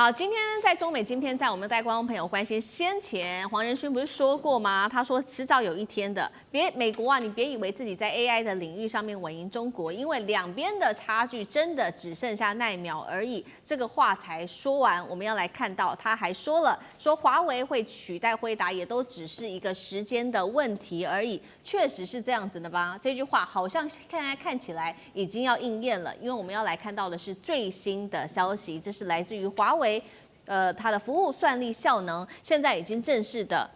好，今天在中美晶片战，我们带观众朋友关心，先前黄仁勋不是说过吗？他说迟早有一天的，美国啊，你别以为自己在 AI 的领域上面稳赢中国，因为两边的差距真的只剩下奈秒而已。这个话才说完，我们要来看到他还说了，说华为会取代辉达，也都只是一个时间的问题而已。确实是这样子的吧？这句话好像现在看起来已经要应验了，因为我们要来看到的是最新的消息，这是来自于华为。它的服务算力效能现在已经正式的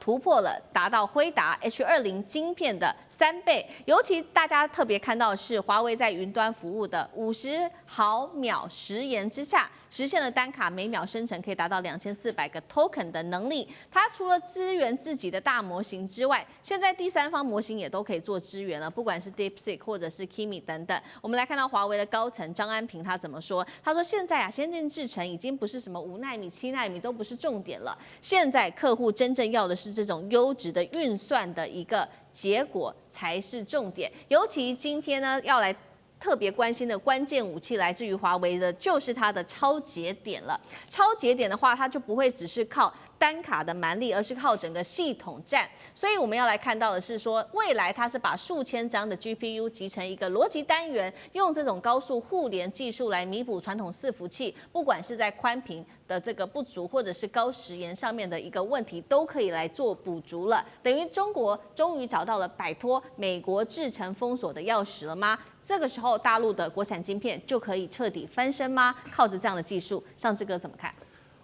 突破了，达到辉达 H20 晶片的3倍。尤其大家特别看到的是，华为在云端服务的50毫秒时延之下，实现了单卡每秒生成可以达到2400个 token 的能力。它除了支援自己的大模型之外，现在第三方模型也都可以做支援了，不管是 DeepSeek 或者是 Kimi 等等。我们来看到华为的高层张安平他怎么说？他说现在啊，先进制程已经不是什么5奈米、7奈米都不是重点了，现在客户真正要的是这种优质的运算的一个结果才是重点。尤其今天呢，要来特别关心的关键武器来自于华为的，就是它的超节点了。超节点的话，它就不会只是靠单卡的蛮力，而是靠整个系统战。所以我们要来看到的是说，未来它是把数千张的 GPU 集成一个逻辑单元，用这种高速互联技术来弥补传统伺服器，不管是在宽频的这个不足，或者是高时延上面的一个问题，都可以来做补足了。等于中国终于找到了摆脱美国制程封锁的钥匙了吗？这个时候，大陆的国产晶片就可以彻底翻身吗？靠着这样的技术，上志哥怎么看？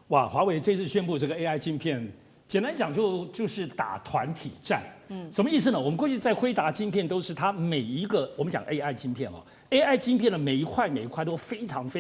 哇，华为这次宣布这个 AI 晶片，简单讲就是打团体战。什么意思呢？我们过去在辉达晶片都是它每一个，我们讲 AI 晶片哦 ，AI 晶片的每一块都非常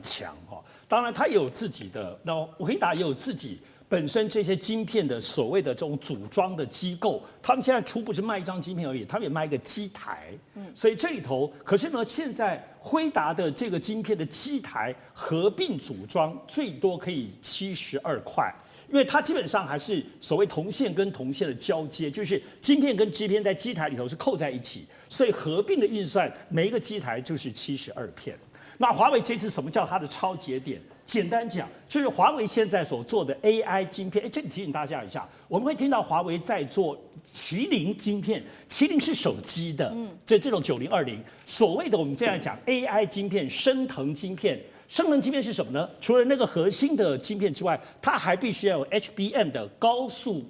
强哈。当然，它也有自己的，然后辉达也有自己本身这些晶片的所谓的这种组装的机构，他们现在不是卖一张晶片而已，他们也卖一个机台。所以这里头，可是呢，现在辉达的这个晶片的机台合并组装最多可以72块。因为它基本上还是所谓铜线跟铜线的交接，就是晶片跟晶片在机台里头是扣在一起，所以合并的运算每一个机台就是72片。那华为这次什么叫它的超节点？简单讲，就是华为现在所做的 AI 晶片。这里提醒大家一下，我们会听到华为在做麒麟晶片，麒麟是手机的，这种9020，所谓的我们这样讲 AI 晶片、升腾晶片。升腾晶片是什么呢？除了那个核心的晶片之外，它还必须要有 HBM 的高速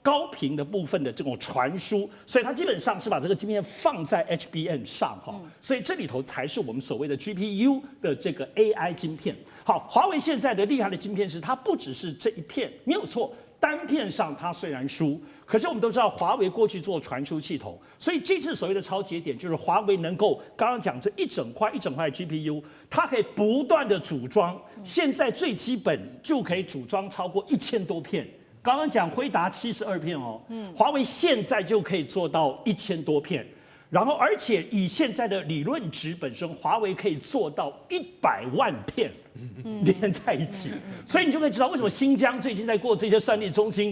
高频的部分的这种传输，所以它基本上是把这个晶片放在 HBM 上哈，所以这里头才是我们所谓的 GPU 的这个 AI 晶片。好，华为现在的厉害的晶片是它不只是这一片，没有错。单片上它虽然输，可是我们都知道华为过去做传输系统，所以这次所谓的超节点就是华为能够刚刚讲这一整块的 GPU， 它可以不断的组装，现在最基本就可以组装超过1000多片。刚刚讲辉达72片哦，华为现在就可以做到1000多片。然后，而且以现在的理论值本身，华为可以做到100万片连在一起，所以你就可以知道为什么新疆最近在过这些算力中心，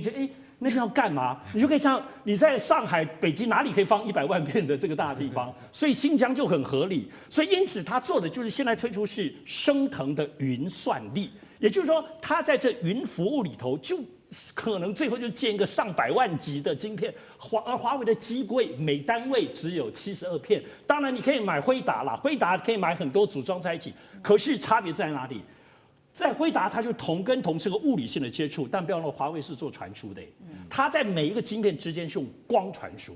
那边要干嘛？你就可以像你在上海、北京哪里可以放100万片的这个大地方，所以新疆就很合理。所以因此，他做的就是现在推出是升腾的云算力，也就是说，他在这云服务里头就。可能最后就建一个上百万级的晶片，而华为的机柜每单位只有72片。当然你可以买辉达啦，辉达可以买很多组装在一起，可是差别在哪里？在辉达它就铜跟铜是个物理性的接触，但不要忘了华为是做传输的，它在每一个晶片之间是用光传输。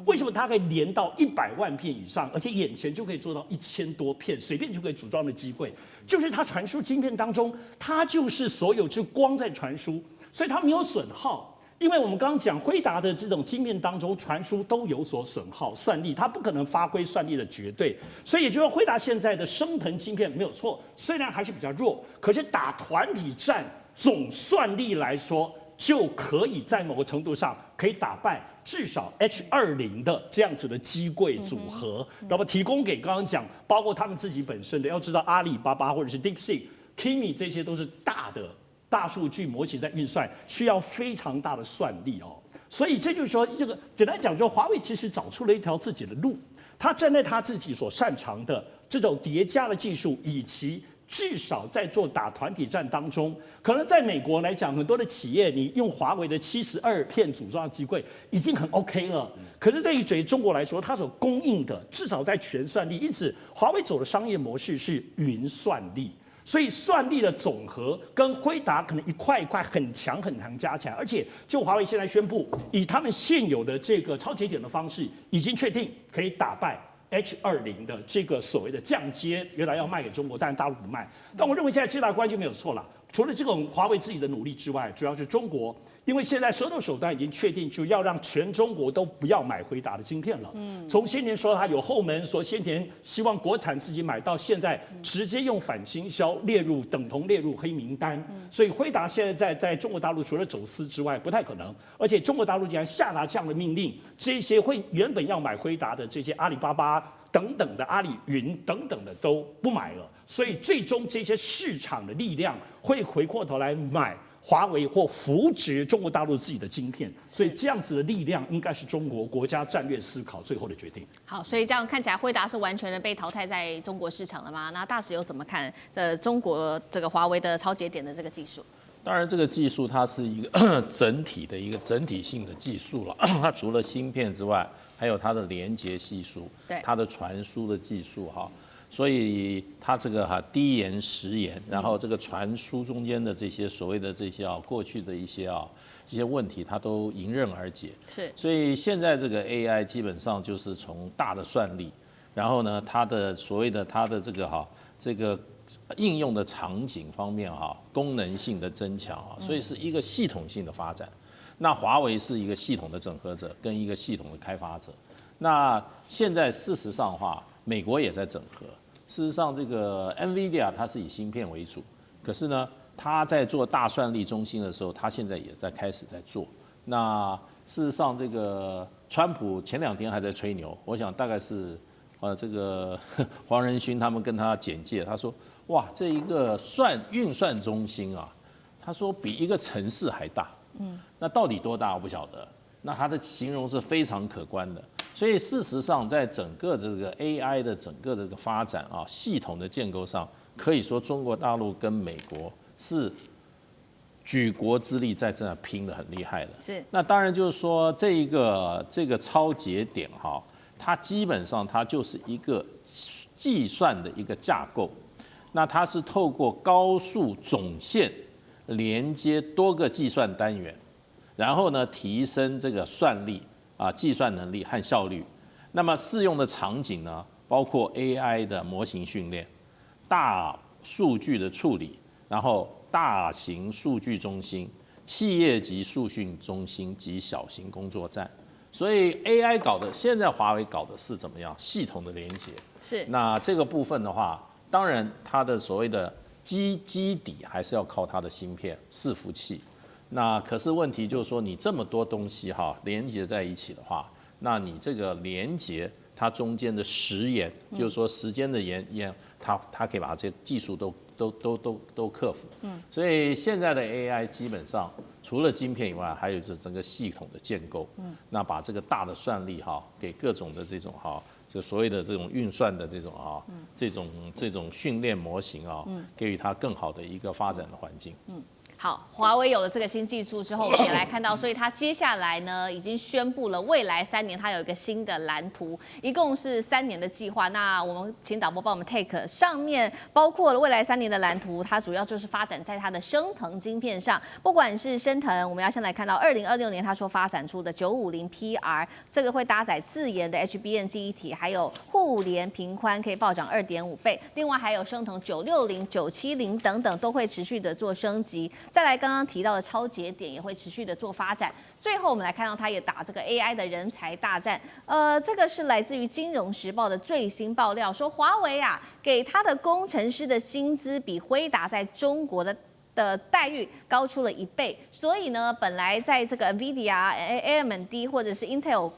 为什么它可以连到100万片以上，而且眼前就可以做到1000多片，随便就可以组装的机柜？就是它传输晶片当中，它就是所有就光在传输。所以它没有损耗，因为我们刚刚讲辉达的这种晶片当中传输都有所损耗，算力它不可能发挥算力的绝对，所以也就是说辉达现在的升腾晶片没有错，虽然还是比较弱，可是打团体战总算力来说，就可以在某个程度上可以打败至少 H20的这样子的机柜组合，那么提供给刚刚讲，包括他们自己本身的，要知道阿里巴巴或者是 DeepSeek、Kimi 这些都是大数据模型在运算，需要非常大的算力哦。所以这就是说，这个简单讲，说华为其实找出了一条自己的路，他站在他自己所擅长的这种叠加的技术以及至少在做打团体战当中，可能在美国来讲，很多的企业你用华为的72片组装的机柜已经很 OK 了。可是对于中国来说，它所供应的至少在全算力，因此华为走的商业模式是云算力。所以算力的总和跟辉达可能一块一块很强加起来，而且就华为现在宣布，以他们现有的这个超节点的方式，已经确定可以打败H20的这个所谓的降阶，原来要卖给中国，但大陆不卖。但我认为现在最大的关键没有错了，除了这种华为自己的努力之外，主要是中国。因为现在所有的手段已经确定，就要让全中国都不要买辉达的晶片了。从先前说它有后门，说先前希望国产自己买，到现在直接用反倾销等同列入黑名单。所以辉达现在中国大陆除了走私之外，不太可能。而且中国大陆竟然下达这样的命令，这些原本要买辉达的这些阿里巴巴等等的阿里云等等的都不买了。所以最终这些市场的力量会回过头来买华为或扶植中国大陆自己的晶片，所以这样子的力量应该是中国国家战略思考最后的决定。好，所以这样看起来，辉达是完全的被淘汰在中国市场了吗？那大使又怎么看中国这个华为的超节点的这个技术？当然，这个技术它是一个整体性的技术了。它除了芯片之外，还有它的连接系数，它的传输的技术哈。所以它这个低延时延，然后这个传输中间的这些所谓的这些过去的一些问题，它都迎刃而解。是，所以现在这个 AI 基本上就是从大的算力，然后呢，它的所谓的它的这个应用的场景方面功能性的增强所以是一个系统性的发展。那华为是一个系统的整合者跟一个系统的开发者。那现在事实上的话，美国也在整合。事实上，这个 NVIDIA 它是以芯片为主，可是呢，它在做大算力中心的时候，它现在也开始在做。那事实上，这个川普前2天还在吹牛，我想大概是这个黄仁勋他们跟他简介，他说哇，这一个运算中心他说比一个城市还大。那到底多大我不晓得。那他的形容是非常可观的。所以事实上，在整个这个 AI 的整个这个发展系统的建构上，可以说中国大陆跟美国是举国之力在这拼得很厉害的。是。那当然就是说，这个超节点它基本上它就是一个计算的一个架构。那它是透过高速总线连接多个计算单元，然后呢提升这个算力。计算能力和效率，那么适用的场景呢，包括 AI 的模型训练、大数据的处理，然后大型数据中心、企业级数据中心及小型工作站。所以 AI 现在华为搞的是怎么样？系统的连接。是。那这个部分的话，当然它的所谓的基底还是要靠它的芯片伺服器。那可是问题就是说，你这么多东西连接在一起的话，那你这个连接它中间的时延，就是说时间的延，它可以把这些技术都克服。所以现在的 AI 基本上除了晶片以外，还有这整个系统的建构。那把这个大的算力给各种的这种这所谓的这种运算的这种训练模型给予它更好的一个发展的环境。好，华为有了这个新技术之后，我们也来看到，所以它接下来呢，已经宣布了未来3年它有一个新的蓝图，一共是3年的计划。那我们请导播帮我们 take 上面包括了未来3年的蓝图，它主要就是发展在它的升腾晶片上，不管是升腾，我们要先来看到2026年它说发展出的950PR，这个会搭载自研的 HBM 记忆体，还有互联频宽可以暴涨2.5倍，另外还有升腾960、970等等都会持续的做升级。再来，刚刚提到的超节点也会持续的做发展。最后，我们来看到它也打这个 AI 的人才大战。这个是来自于《金融时报》的最新爆料，说华为给他的工程师的薪资比辉达在中国的待遇高出了1倍。所以呢，本来在这个 NVIDIA、AMD 或者是 Intel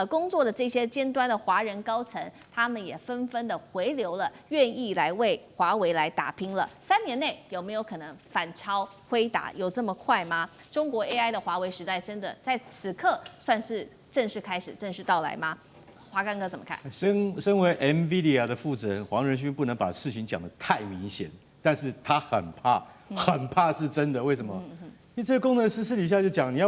工作的这些尖端的华人高层，他们也纷纷的回流了，愿意来为华为来打拼了。3年内有没有可能反超辉达？有这么快吗？中国 AI 的华为时代真的在此刻算是正式开始、正式到来吗？华干哥怎么看？身为 NVIDIA 的负责人黄仁勋不能把事情讲得太明显，但是他很怕是真的。为什么？因为这个工程师私底下就讲，你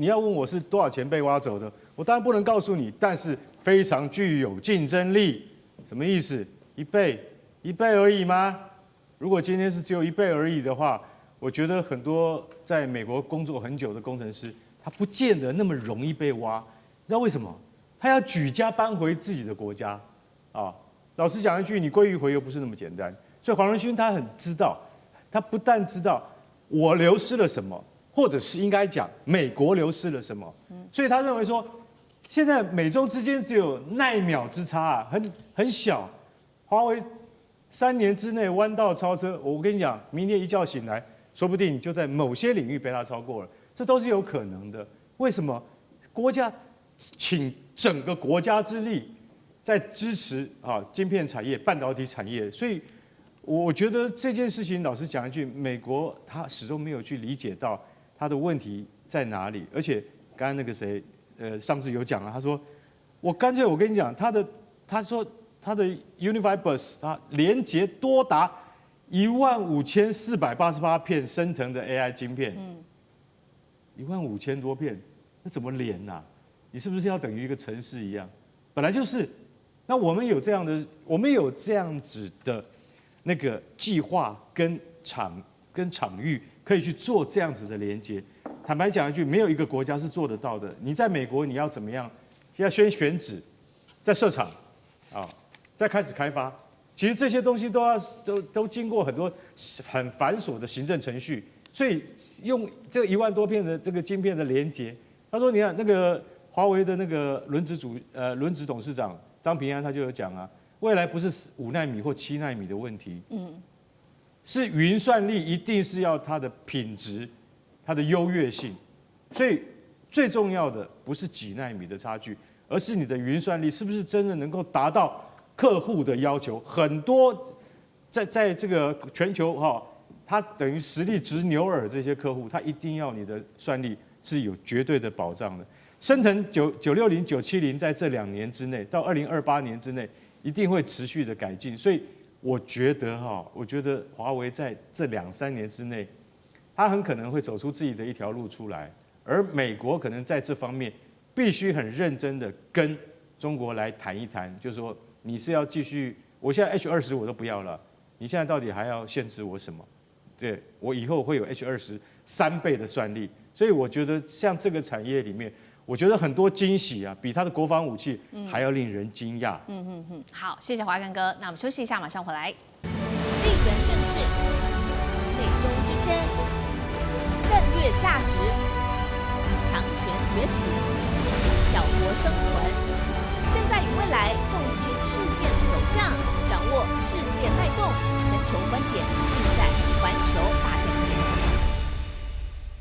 要问我是多少钱被挖走的，我当然不能告诉你，但是非常具有竞争力。什么意思？1倍而已吗？如果今天是只有1倍而已的话，我觉得很多在美国工作很久的工程师，他不见得那么容易被挖。你知道为什么？他要举家搬回自己的国家啊！老实讲一句，你归于回又不是那么简单。所以黄仁勋他很知道，他不但知道我流失了什么，或者是应该讲美国流失了什么，所以他认为说，现在美洲之间只有奈秒之差啊，很小。华为3年之内弯道超车，我跟你讲，明天一觉醒来，说不定你就在某些领域被他超过了，这都是有可能的。为什么？国家倾整个国家之力在支持晶片产业、半导体产业，所以我觉得这件事情，老实讲一句，美国他始终没有去理解到他的问题在哪里。而且刚刚那个谁，上次有讲了，他说我干脆我跟你讲，他说他的 Unified Bus 它连接多达15488片升腾的 AI 晶片，15000多片，那怎么连呐？你是不是要等于一个城市一样？本来就是。那我们有这样子的那个计划跟场域，可以去做这样子的连接。坦白讲一句，没有一个国家是做得到的。你在美国，你要怎么样？要先选址，再设厂，再开始开发。其实这些东西都经过很多很繁琐的行政程序。所以用这1万多片的这个晶片的连接，他说你看那个华为的那个轮值董事长张平安他就有讲啊，未来不是5奈米或7奈米的问题，是云算力一定是要它的品质、它的优越性，所以最重要的不是几奈米的差距，而是你的云算力是不是真的能够达到客户的要求。很多在这个全球它等于实力直牛耳这些客户，他一定要你的算力是有绝对的保障的。升腾960、970在这2年之内，到2028年之内，一定会持续的改进。所以我觉得华为在这2-3年之内，它很可能会走出自己的一条路出来。而美国可能在这方面必须很认真的跟中国来谈一谈，就是说你是要继续，我现在 H20我都不要了，你现在到底还要限制我什么？对，我以后会有 H20 3倍的算力。所以我觉得像这个产业里面，我觉得很多惊喜啊，比它的国防武器还要令人惊讶。好，谢谢华干哥。那我们休息一下，马上回来。地缘政治、美洲之争、战略价值、强权崛起、小国生存。